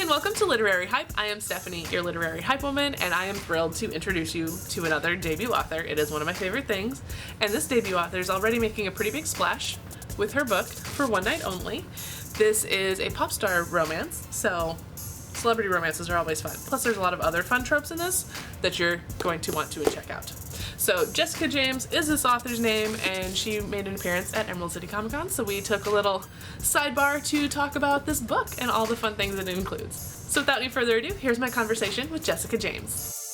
and welcome to Literary Hype. I am Stephanie, your literary hype woman, and I am thrilled to introduce you to another debut author. It is one of my favorite things, and this debut author is already making a pretty big splash with her book, For One Night Only. This is a pop star romance, so celebrity romances are always fun. Plus there's a lot of other fun tropes in this that you're going to want to check out. So Jessica James is this author's name, and she made an appearance at Emerald City Comic Con, so we took a little sidebar to talk about this book and all the fun things it includes. So without any further ado, here's my conversation with Jessica James.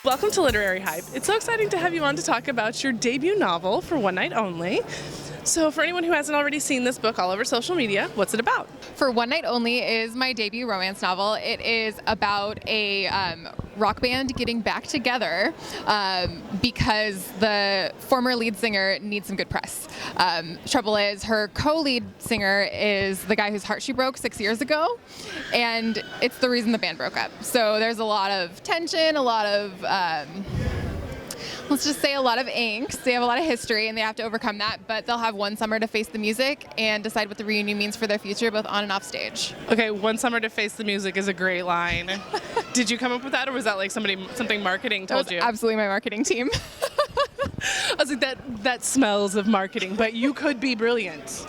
Welcome to Literary Hype. It's so exciting to have you on to talk about your debut novel, For One Night Only. So for anyone who hasn't already seen this book all over social media, what's it about? For One Night Only is my debut romance novel. It is about a rock band getting back together because the former lead singer needs some good press. Trouble is, her co-lead singer is the guy whose heart she broke 6 years ago, and it's the reason the band broke up. So there's a lot of tension, a lot of let's just say a lot of angst. They have a lot of history and they have to overcome that, but they'll have one summer to face the music and decide what the reunion means for their future, both on and off stage. Okay, one summer to face the music is a great line. Did you come up with that, or was that like something marketing told you? Absolutely my marketing team. I was like, that smells of marketing, but you could be brilliant.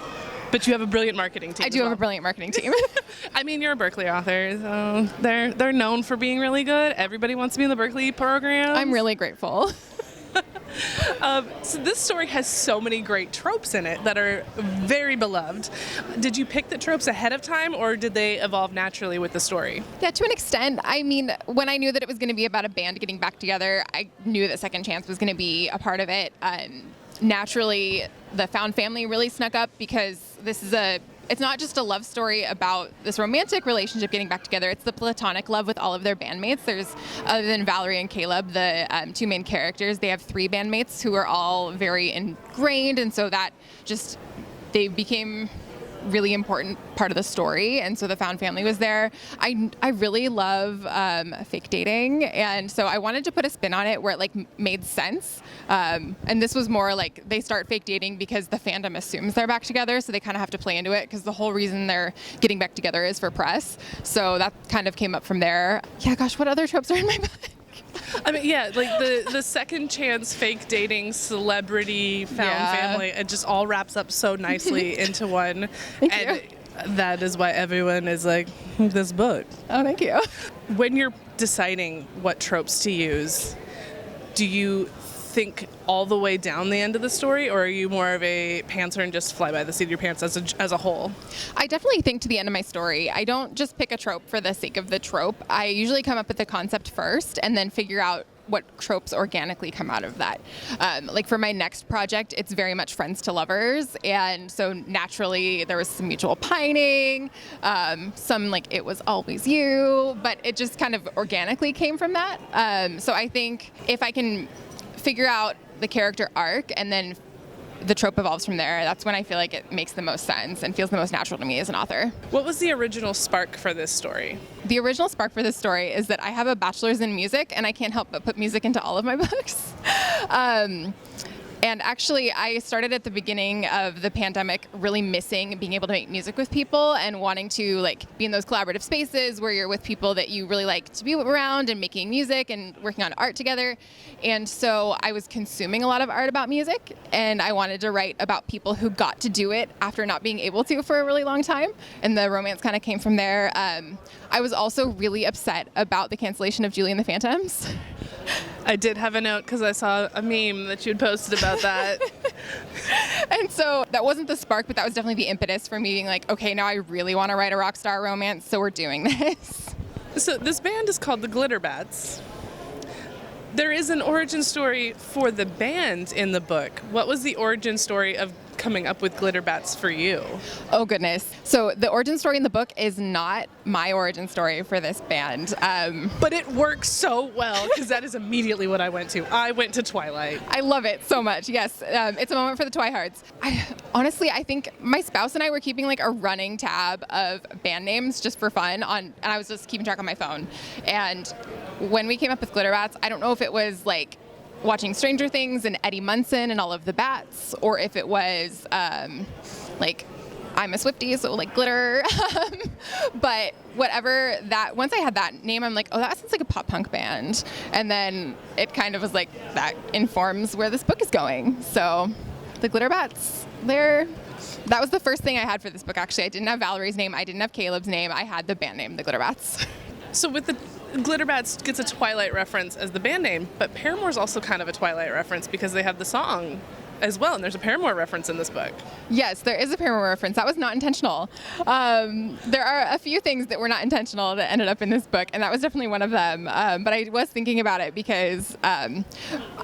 But you have a brilliant marketing team. I do have a brilliant marketing team. I mean, you're a Berkeley author, so they're known for being really good. Everybody wants to be in the Berkeley program. I'm really grateful. So this story has so many great tropes in it that are very beloved. Did you pick the tropes ahead of time, or did they evolve naturally with the story? Yeah, to an extent. I mean, when I knew that it was going to be about a band getting back together, I knew that Second Chance was going to be a part of it. Naturally, the found family really snuck up because it's not just a love story about this romantic relationship getting back together. It's the platonic love with all of their bandmates. There's, other than Valerie and Caleb, the two main characters, they have three bandmates who are all very ingrained, and so that just, they became really important part of the story, and so the found family was there. I really love fake dating, and so I wanted to put a spin on it where it like made sense. And this was more like they start fake dating because the fandom assumes they're back together, so they kind of have to play into it because the whole reason they're getting back together is for press. So that kind of came up from there. Yeah, gosh, what other tropes are in my book? I mean, yeah, like the second chance fake dating celebrity found family, it just all wraps up so nicely into one. Thank you. That is why everyone is like, this book. Oh, thank you. When you're deciding what tropes to use, do you think all the way down the end of the story, or are you more of a pantser and just fly by the seat of your pants as a whole? I definitely think to the end of my story. I don't just pick a trope for the sake of the trope. I usually come up with the concept first and then figure out what tropes organically come out of that. Like for my next project, it's very much friends to lovers, and so naturally there was some mutual pining, some like it was always you, but it just kind of organically came from that. So I think if I can figure out the character arc and then the trope evolves from there, that's when I feel like it makes the most sense and feels the most natural to me as an author. What was the original spark for this story? The original spark for this story is that I have a bachelor's in music, and I can't help but put music into all of my books. And actually, I started at the beginning of the pandemic really missing being able to make music with people and wanting to like be in those collaborative spaces where you're with people that you really like to be around and making music and working on art together. And so I was consuming a lot of art about music, and I wanted to write about people who got to do it after not being able to for a really long time. And the romance kind of came from there. I was also really upset about the cancellation of Julie and the Phantoms. I did have a note because I saw a meme that you'd posted about that. And so that wasn't the spark, but that was definitely the impetus for me being like, okay, now I really want to write a rock star romance, so we're doing this. So this band is called the Glitterbats. There is an origin story for the band in the book. What was the origin story of coming up with Glitterbats for you? Oh, goodness. So the origin story in the book is not my origin story for this band. But it works so well because that is immediately what I went to. I went to Twilight. I love it so much. Yes. It's a moment for the Twihards. Honestly, I think my spouse and I were keeping like a running tab of band names just for fun and I was just keeping track on my phone. And when we came up with Glitterbats, I don't know if it was like watching Stranger Things and Eddie Munson and all of the bats, or if it was like I'm a Swiftie, so like glitter. But whatever that, once I had that name, I'm like, oh, that sounds like a pop punk band. And then it kind of was like, that informs where this book is going. So the Glitter Bats, that was the first thing I had for this book, actually. I didn't have Valerie's name. I didn't have Caleb's name. I had the band name, the Glitter Bats. So with the Glitter Bats gets a Twilight reference as the band name, but Paramore's also kind of a Twilight reference because they have the song as well, and there's a Paramore reference in this book. Yes, there is a Paramore reference. That was not intentional. There are a few things that were not intentional that ended up in this book, and that was definitely one of them. But I was thinking about it because I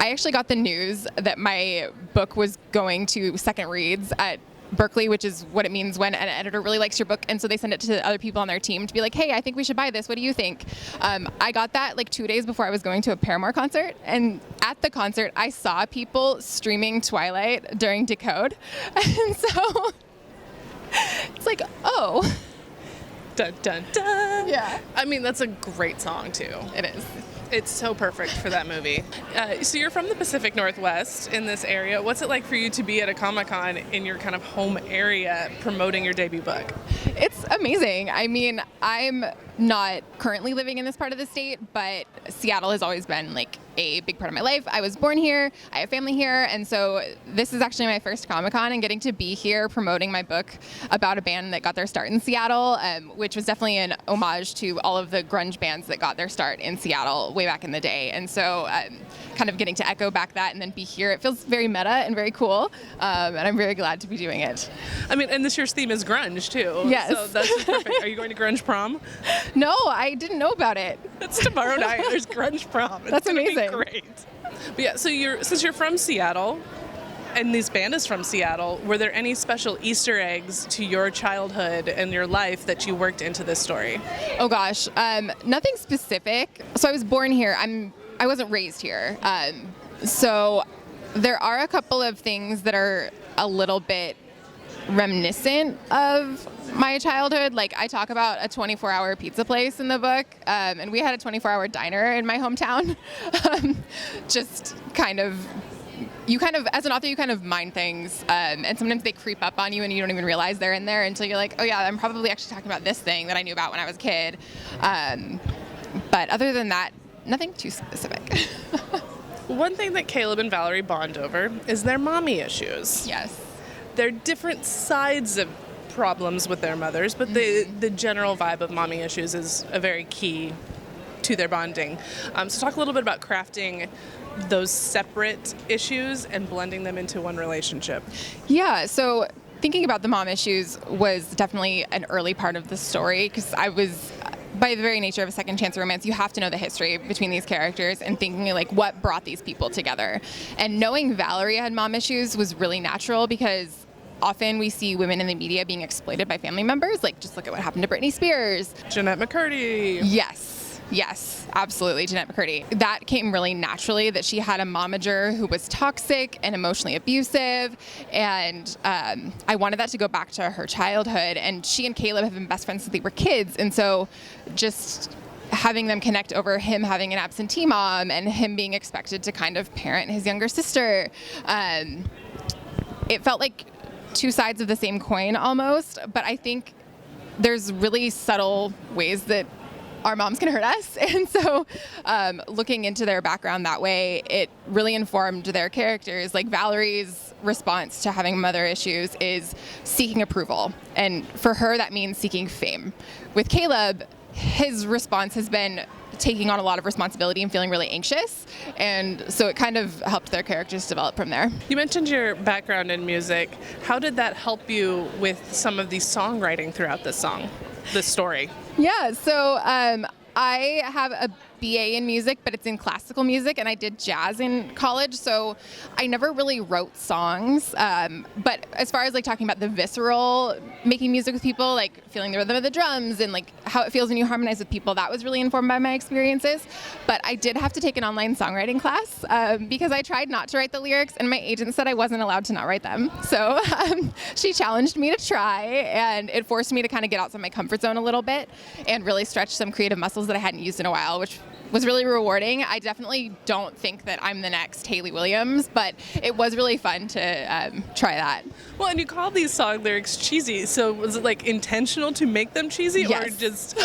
actually got the news that my book was going to second reads at Berkeley, which is what it means when an editor really likes your book, and so they send it to other people on their team to be like, hey, I think we should buy this. What do you think? I got that like 2 days before I was going to a Paramore concert, and at the concert, I saw people streaming Twilight during Decode, and so it's like, oh. Dun, dun, dun. Yeah. I mean, that's a great song, too. It is. It's so perfect for that movie. So you're from the Pacific Northwest in this area. What's it like for you to be at a Comic-Con in your kind of home area promoting your debut book? It's amazing. I mean, I'm not currently living in this part of the state, but Seattle has always been like a big part of my life. I was born here, I have family here, and so this is actually my first Comic-Con, and getting to be here promoting my book about a band that got their start in Seattle, which was definitely an homage to all of the grunge bands that got their start in Seattle way back in the day. And so kind of getting to echo back that and then be here, it feels very meta and very cool, and I'm very glad to be doing it. I mean, and this year's theme is grunge, too. Yes. So that's just perfect. Are you going to grunge prom? No, I didn't know about it. It's tomorrow night. There's grunge prom. That's amazing. Great. But yeah, so since you're from Seattle, and this band is from Seattle, were there any special Easter eggs to your childhood and your life that you worked into this story? Oh gosh, nothing specific. So I was born here. I wasn't raised here. So there are a couple of things that are a little bit reminiscent of my childhood. Like, I talk about a 24-hour pizza place in the book, and we had a 24-hour diner in my hometown. Just kind of, as an author, you kind of mind things, and sometimes they creep up on you and you don't even realize they're in there until you're like, oh yeah, I'm probably actually talking about this thing that I knew about when I was a kid. But other than that, nothing too specific. One thing that Caleb and Valerie bond over is their mommy issues. Yes. They're different sides of problems with their mothers, but the general vibe of mommy issues is a very key to their bonding. So talk a little bit about crafting those separate issues and blending them into one relationship. Yeah, so thinking about the mom issues was definitely an early part of the story, because I was, by the very nature of a second chance romance, you have to know the history between these characters and thinking like what brought these people together. And knowing Valerie had mom issues was really natural, because often we see women in the media being exploited by family members. Like, just look at what happened to Britney Spears. Jeanette McCurdy. Yes, absolutely, Jeanette McCurdy. That came really naturally, that she had a momager who was toxic and emotionally abusive, and I wanted that to go back to her childhood. And she and Caleb have been best friends since they were kids, and so just having them connect over him having an absentee mom and him being expected to kind of parent his younger sister, it felt like two sides of the same coin almost. But I think there's really subtle ways that our moms can hurt us, and so looking into their background that way, it really informed their characters. Like, Valerie's response to having mother issues is seeking approval, and for her that means seeking fame. With Caleb, his response has been taking on a lot of responsibility and feeling really anxious, and so it kind of helped their characters develop from there. You mentioned your background in music. How did that help you with some of the songwriting throughout this story? Yeah, so I have a BA in music, but it's in classical music, and I did jazz in college, so I never really wrote songs. But as far as like talking about the visceral making music with people, like feeling the rhythm of the drums and like how it feels when you harmonize with people, that was really informed by my experiences. But I did have to take an online songwriting class because I tried not to write the lyrics, and my agent said I wasn't allowed to not write them. So she challenged me to try, and it forced me to kind of get outside my comfort zone a little bit and really stretch some creative muscles that I hadn't used in a while, which was really rewarding. I definitely don't think that I'm the next Hayley Williams, but it was really fun to try that. Well, and you called these song lyrics cheesy, so was it like intentional to make them cheesy, Yes. or just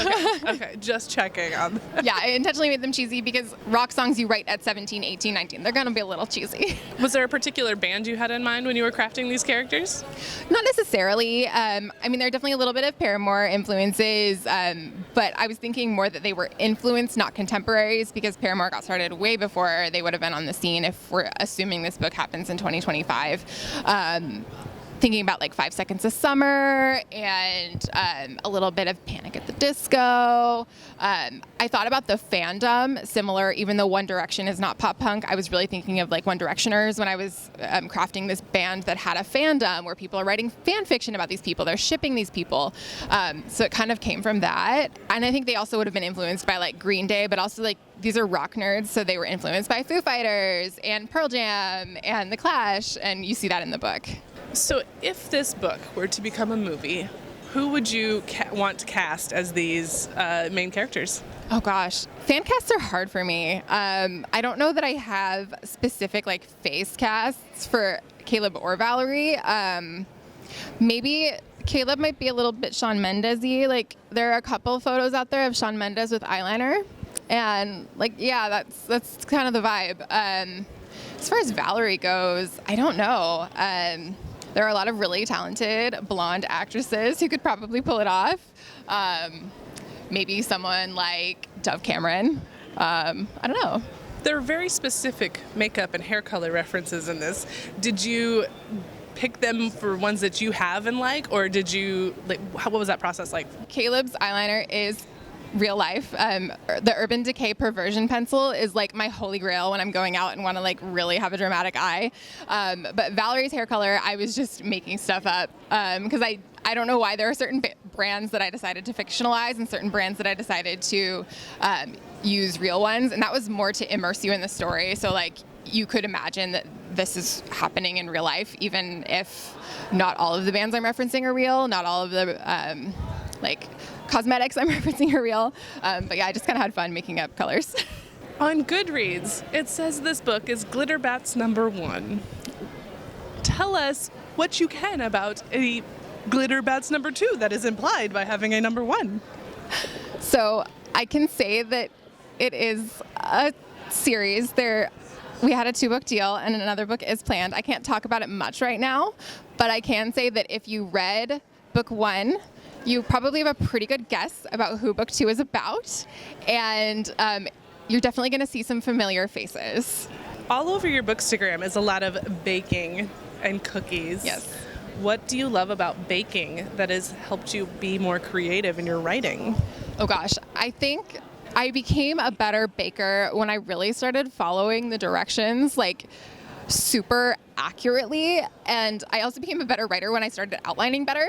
okay, just checking on? Yeah, I intentionally made them cheesy because rock songs you write at 17, 18, 19, they're gonna be a little cheesy. Was there a particular band you had in mind when you were crafting these characters? Not necessarily. I mean, there are definitely a little bit of Paramore influences, but I was thinking more that they were influenced, not contemporaries, because Paramore got started way before they would have been on the scene if we're assuming this book happens in 2025. Thinking about like 5 Seconds of Summer and a little bit of Panic at the Disco. I thought about the fandom, similar, even though One Direction is not pop punk. I was really thinking of like One Directioners when I was crafting this band that had a fandom where people are writing fan fiction about these people. They're shipping these people. So it kind of came from that. And I think they also would have been influenced by like Green Day, but also like these are rock nerds, so they were influenced by Foo Fighters and Pearl Jam and The Clash, and you see that in the book. So if this book were to become a movie, who would you want to cast as these main characters? Oh gosh, fan casts are hard for me. I don't know that I have specific like face casts for Caleb or Valerie. Maybe Caleb might be a little bit Shawn Mendes-y. Like there are a couple photos out there of Shawn Mendes with eyeliner, and like yeah, that's kind of the vibe. As far as Valerie goes, I don't know. There are a lot of really talented blonde actresses who could probably pull it off. Maybe someone like Dove Cameron. I don't know. There are very specific makeup and hair color references in this. Did you pick them for ones that you have and like, or did you, like, what was that process like? Caleb's eyeliner is real life. The Urban Decay Perversion pencil is like my holy grail when I'm going out and want to like really have a dramatic eye. But Valerie's hair color, I was just making stuff up because I don't know why there are certain brands that I decided to fictionalize and certain brands that I decided to use real ones, and that was more to immerse you in the story. So like you could imagine that this is happening in real life, even if not all of the bands I'm referencing are real, not all of the like cosmetics I'm referencing are real. But yeah, I just kind of had fun making up colors. On Goodreads, it says this book is Glitterbat's #1. Tell us what you can about a Glitterbat's #2 that is implied by having a #1. So I can say that it is a series. We had a 2-book deal and another book is planned. I can't talk about it much right now, but I can say that if you read book 1, you probably have a pretty good guess about who book 2 is about, and you're definitely going to see some familiar faces. All over your Bookstagram is a lot of baking and cookies. Yes. What do you love about baking that has helped you be more creative in your writing? Oh gosh, I think I became a better baker when I really started following the directions like super accurately, and I also became a better writer when I started outlining better.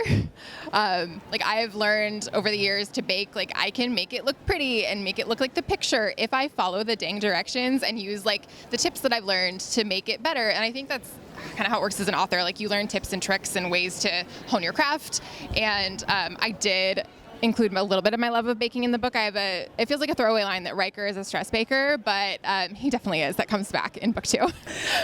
Like I have learned over the years to bake, like I can make it look pretty and make it look like the picture if I follow the dang directions and use like the tips that I've learned to make it better. And I think that's kind of how it works as an author. Like you learn tips and tricks and ways to hone your craft, and I did include a little bit of my love of baking in the book. It feels like a throwaway line that Riker is a stress baker, but he definitely is. That comes back in book 2.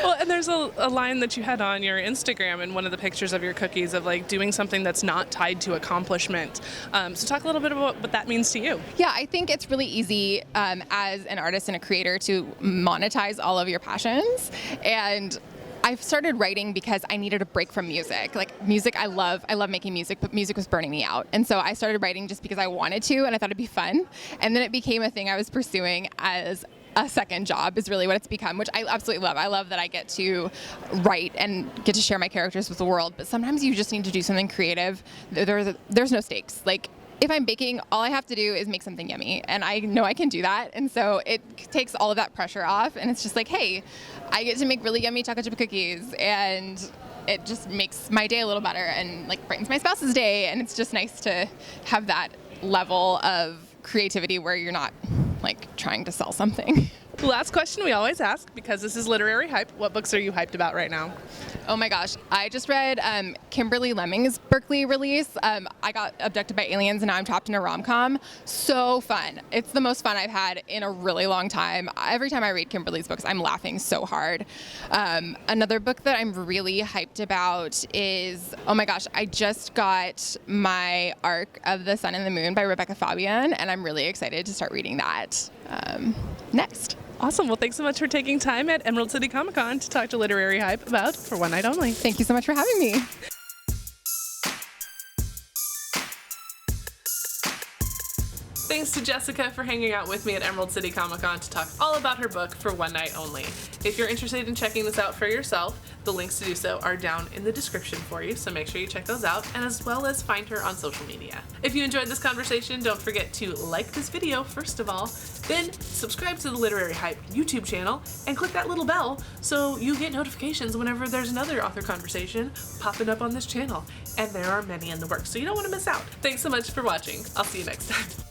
Well, and there's a line that you had on your Instagram in one of the pictures of your cookies of like doing something that's not tied to accomplishment. So talk a little bit about what that means to you. Yeah, I think it's really easy as an artist and a creator to monetize all of your passions, and I've started writing because I needed a break from music. Like music, I love making music, but music was burning me out. And so I started writing just because I wanted to, and I thought it'd be fun. And then it became a thing I was pursuing as a second job is really what it's become, which I absolutely love. I love that I get to write and get to share my characters with the world. But sometimes you just need to do something creative. There's no stakes. Like if I'm baking, all I have to do is make something yummy, and I know I can do that. And so it takes all of that pressure off, and it's just like, hey, I get to make really yummy chocolate chip cookies, and it just makes my day a little better and like brightens my spouse's day. And it's just nice to have that level of creativity where you're not like trying to sell something. Last question we always ask, because this is Literary Hype, what books are you hyped about right now? Oh my gosh, I just read Kimberly Lemming's Berkeley release. I got abducted by aliens and now I'm trapped in a rom-com. So fun. It's the most fun I've had in a really long time. Every time I read Kimberly's books, I'm laughing so hard. Another book that I'm really hyped about is, oh my gosh, I just got my Arc of the Sun and the Moon by Rebecca Fabian, and I'm really excited to start reading that next. Awesome. Well, thanks so much for taking time at Emerald City Comic Con to talk to Literary Hype about For One Night Only. Thank you so much for having me. Thanks to Jessica for hanging out with me at Emerald City Comic Con to talk all about her book For One Night Only. If you're interested in checking this out for yourself, the links to do so are down in the description for you, so make sure you check those out, and as well as find her on social media. If you enjoyed this conversation, don't forget to like this video first of all, then subscribe to the Literary Hype YouTube channel and click that little bell so you get notifications whenever there's another author conversation popping up on this channel. And there are many in the works, so you don't want to miss out. Thanks so much for watching. I'll see you next time.